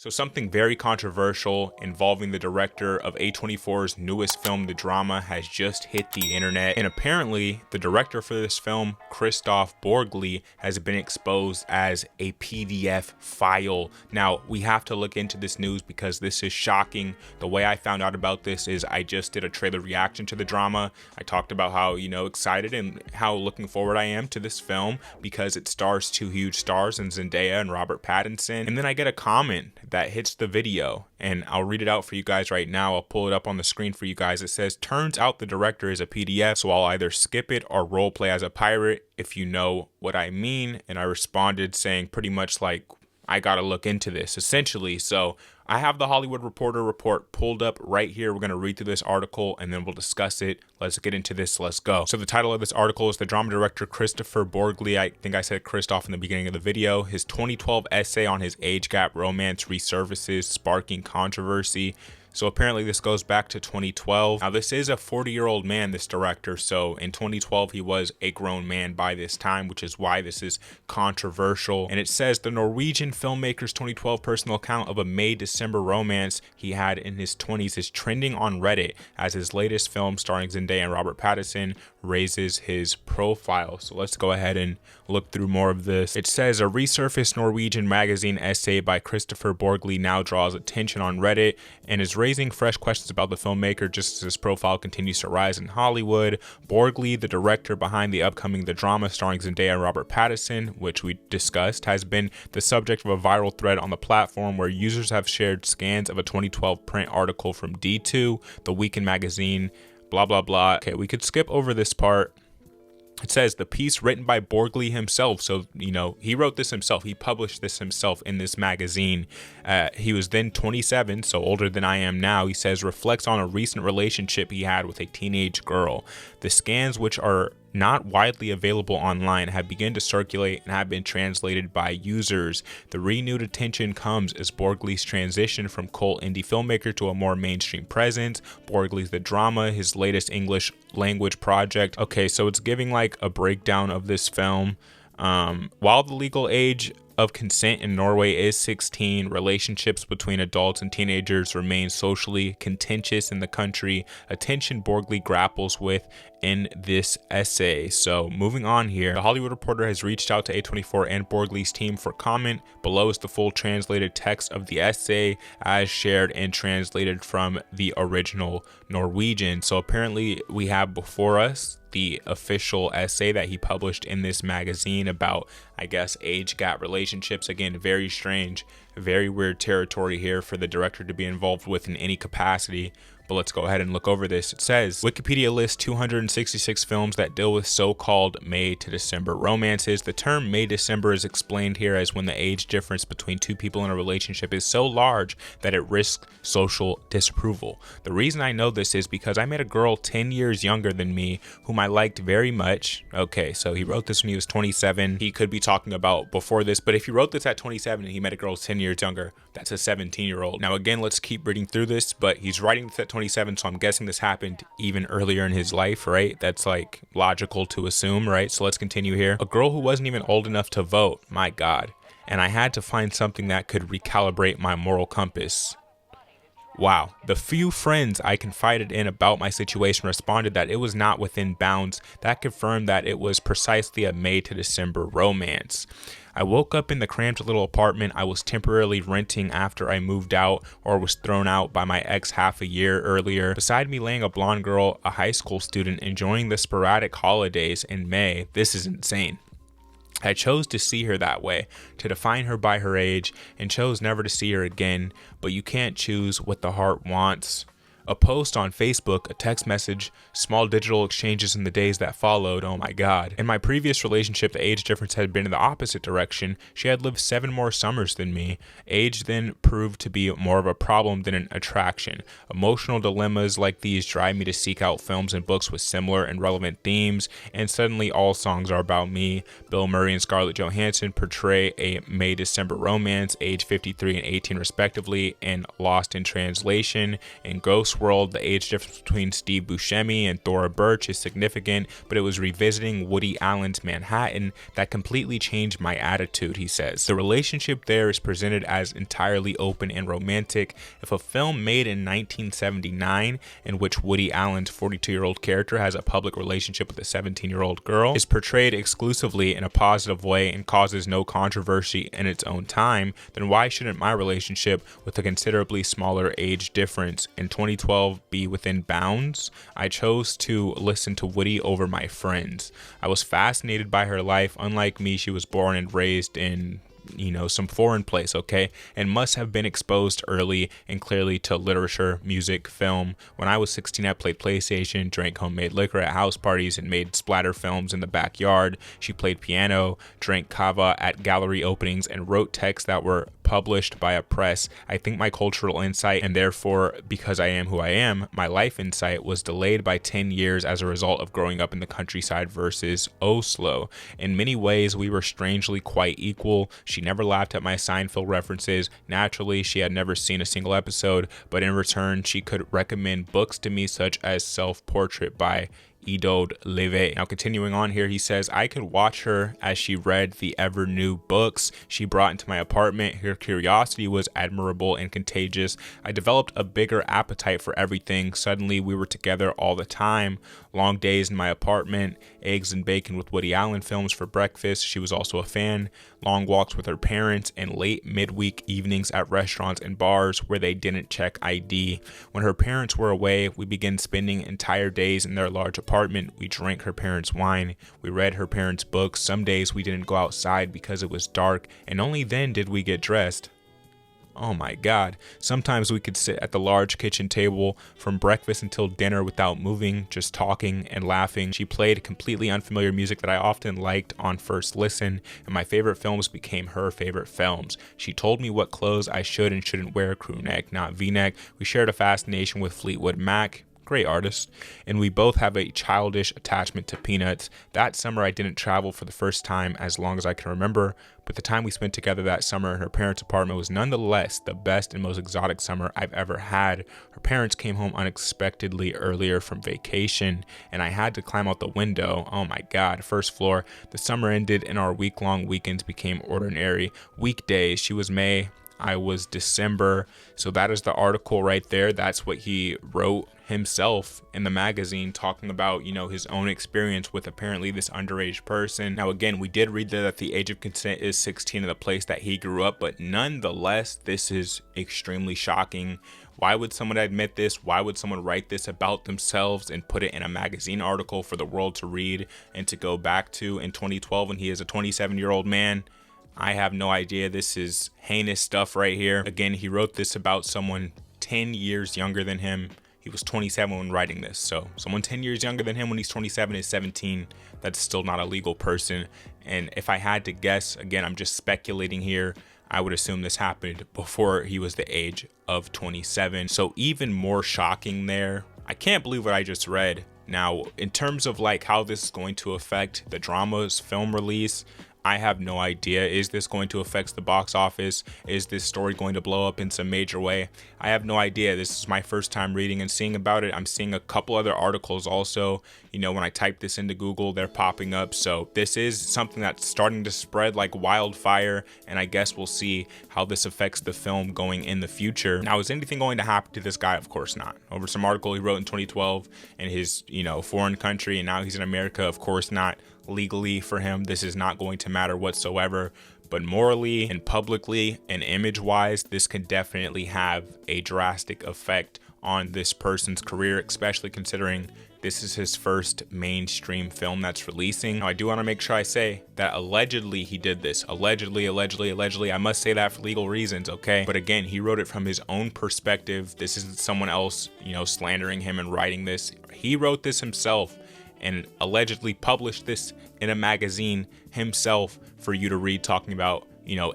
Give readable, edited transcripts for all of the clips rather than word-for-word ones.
So something very controversial involving the director of A24's newest film, The Drama, has just hit the internet. And apparently, the director for this film, Christophe Borgli, has been exposed as a PDF file. Now, we have to look into this news because this is shocking. The way I found out about this is I just did a trailer reaction to The Drama. I talked about how, excited and how looking forward I am to this film because it stars two huge stars in Zendaya and Robert Pattinson. And then I get a comment that hits the video, and I'll read it out for you guys right now. I'll pull it up on the screen for you guys. It says, "Turns out the director is a PDF, so I'll either skip it or roleplay as a pirate, if you know what I mean." And I responded saying pretty much like, I gotta look into this, essentially. So I have the Hollywood Reporter report pulled up right here. We're gonna read through this article and then we'll discuss it. Let's get into this, let's go. So the title of this article is The Drama Director Christopher Borgli, I think I said Christoph in the beginning of the video, his 2012 essay on his age gap romance resurfaces, sparking controversy. So apparently this goes back to 2012. Now this is a 40-year-old man, this director. So in 2012, he was a grown man by this time, which is why this is controversial. And it says the Norwegian filmmaker's 2012 personal account of a May-December romance he had in his 20s is trending on Reddit as his latest film starring Zendaya and Robert Pattinson raises his profile. So let's go ahead and look through more of this. It says a Resurface Norwegian magazine essay by Christopher Borgli now draws attention on Reddit and is raising fresh questions about the filmmaker just as his profile continues to rise in Hollywood. Borgli, the director behind the upcoming The Drama starring Zendaya and Robert Pattinson, which we discussed, has been the subject of a viral thread on the platform where users have shared scans of a 2012 print article from D2, the Weekend magazine, blah, blah, blah. Okay, we could skip over this part. It says the piece written by Borgli himself. So, he wrote this himself. He published this himself in this magazine. He was then 27, so older than I am now. He says reflects on a recent relationship he had with a teenage girl. The scans, which are not widely available online, have begun to circulate and have been translated by users. The renewed attention comes as Borgli's transition from cult indie filmmaker to a more mainstream presence. Borgli's The Drama, his latest English language project. Okay, so it's giving like a breakdown of this film. While the legal age of consent in Norway is 16, relationships between adults and teenagers remain socially contentious in the country, a tension Borgli grapples with in this essay. So moving on here, the Hollywood Reporter has reached out to A24 and Borgli's team for comment. Below is the full translated text of the essay as shared and translated from the original Norwegian. So apparently we have before us the official essay that he published in this magazine about, I guess, age gap relationships. Again, very strange, very weird territory here for the director to be involved with in any capacity. But let's go ahead and look over this. It says, Wikipedia lists 266 films that deal with so-called May to December romances. The term May-December is explained here as when the age difference between two people in a relationship is so large that it risks social disapproval. The reason I know this is because I met a girl 10 years younger than me whom I liked very much. Okay, so he wrote this when he was 27. He could be talking about before this, but if he wrote this at 27 and he met a girl 10 years younger, that's a 17-year-old. Now again, let's keep reading through this, but he's writing this at 27, so I'm guessing this happened even earlier in his life, right? That's like logical to assume, right? So let's continue here. A girl who wasn't even old enough to vote, my God. And I had to find something that could recalibrate my moral compass. Wow. The few friends I confided in about my situation responded that it was not within bounds. That confirmed that it was precisely a May to December romance. I woke up in the cramped little apartment I was temporarily renting after I moved out or was thrown out by my ex half a year earlier. Beside me laying a blonde girl, a high school student, enjoying the sporadic holidays in May. This is insane. I chose to see her that way, to define her by her age, and chose never to see her again, but you can't choose what the heart wants. A post on Facebook, a text message, small digital exchanges in the days that followed, oh my God. In my previous relationship, the age difference had been in the opposite direction. She had lived 7 more summers than me. Age then proved to be more of a problem than an attraction. Emotional dilemmas like these drive me to seek out films and books with similar and relevant themes, and suddenly all songs are about me. Bill Murray and Scarlett Johansson portray a May-December romance, age 53 and 18 respectively, and Lost in Translation and Ghost Westworld, the age difference between Steve Buscemi and Thora Birch is significant, but it was revisiting Woody Allen's Manhattan that completely changed my attitude, he says. The relationship there is presented as entirely open and romantic. If a film made in 1979 in which Woody Allen's 42-year-old character has a public relationship with a 17-year-old girl is portrayed exclusively in a positive way and causes no controversy in its own time, then why shouldn't my relationship with a considerably smaller age difference in 2012 be within bounds? I chose to listen to Woody over my friends. I was fascinated by her life. Unlike me, she was born and raised in some foreign place, okay, and must have been exposed early and clearly to literature, music, film. When I was 16, I played PlayStation, drank homemade liquor at house parties, and made splatter films in the backyard. She played piano, drank kava at gallery openings, and wrote texts that were published by a press. I think my cultural insight, and therefore because I am who I am, my life insight, was delayed by 10 years as a result of growing up in the countryside versus Oslo. In many ways, we were strangely quite equal. She never laughed at my Seinfeld references. Naturally, she had never seen a single episode, but in return, she could recommend books to me such as Self-Portrait by Edod Leve. Now, continuing on here, he says, I could watch her as she read the ever new books she brought into my apartment. Her curiosity was admirable and contagious. I developed a bigger appetite for everything. Suddenly, we were together all the time. Long days in my apartment, eggs and bacon with Woody Allen films for breakfast. She was also a fan. Long walks with her parents and late midweek evenings at restaurants and bars where they didn't check ID. When her parents were away, we began spending entire days in their large apartment. We drank her parents' wine. We read her parents' books. Some days we didn't go outside because it was dark, and only then did we get dressed. Oh my God. Sometimes we could sit at the large kitchen table from breakfast until dinner without moving, just talking and laughing. She played completely unfamiliar music that I often liked on first listen, and my favorite films became her favorite films. She told me what clothes I should and shouldn't wear, crew neck, not V-neck. We shared a fascination with Fleetwood Mac. Great artist, and we both have a childish attachment to peanuts. That summer I didn't travel for the first time as long as I can remember, but the time we spent together that summer in her parents' apartment was nonetheless the best and most exotic summer I've ever had. Her parents came home unexpectedly earlier from vacation, and I had to climb out the window. Oh my God, first floor. The summer ended and our week-long weekends became ordinary. Weekdays, she was May, I was December. So that is the article right there. That's what he wrote himself in the magazine, talking about, his own experience with apparently this underage person. Now, again, we did read there that the age of consent is 16 in the place that he grew up, but nonetheless, this is extremely shocking. Why would someone admit this? Why would someone write this about themselves and put it in a magazine article for the world to read and to go back to in 2012 when he is a 27-year-old man? I have no idea. This is heinous stuff right here. Again, he wrote this about someone 10 years younger than him. He was 27 when writing this. So someone 10 years younger than him when he's 27 is 17. That's still not a legal person. And if I had to guess, again, I'm just speculating here, I would assume this happened before he was the age of 27. So even more shocking there. I can't believe what I just read. Now, in terms of how this is going to affect the drama's film release, I have no idea. Is this going to affect the box office? Is this story going to blow up in some major way? I have no idea. This is my first time reading and seeing about it. I'm seeing a couple other articles also. When I type this into Google, they're popping up. So this is something that's starting to spread like wildfire, and I guess we'll see how this affects the film going in the future. Now, is anything going to happen to this guy? Of course not. Over some article he wrote in 2012 in his, foreign country, and now he's in America. Of course not. Legally for him, this is not going to matter whatsoever, but morally and publicly and image wise, this can definitely have a drastic effect on this person's career, especially considering this is his first mainstream film that's releasing. Now, I do want to make sure I say that allegedly he did this. Allegedly. I must say that for legal reasons, okay? But again, he wrote it from his own perspective. This isn't someone else, slandering him and writing this. He wrote this himself and allegedly published this in a magazine himself for you to read, talking about,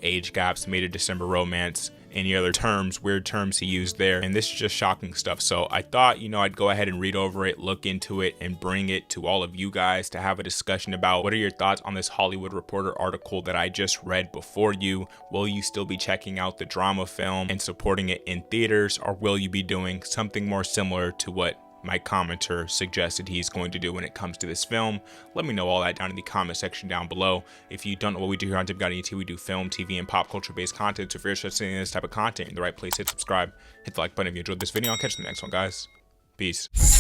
age gaps, made a December romance, any other terms, weird terms he used there, and this is just shocking stuff. So I thought, you know, I'd go ahead and read over it, look into it, and bring it to all of you guys to have a discussion about what are your thoughts on this Hollywood Reporter article that I just read before you. Will you still be checking out the drama film and supporting it in theaters, or will you be doing something more similar to what my commenter suggested he's going to do when it comes to this film? Let me know all that down in the comment section down below. If you don't know what we do here on Demigod ET, we do film, TV, and pop culture based content. So if you're interested in this type of content, in the right place, hit subscribe, hit the like button if you enjoyed this video. I'll catch you in the next one, guys. Peace.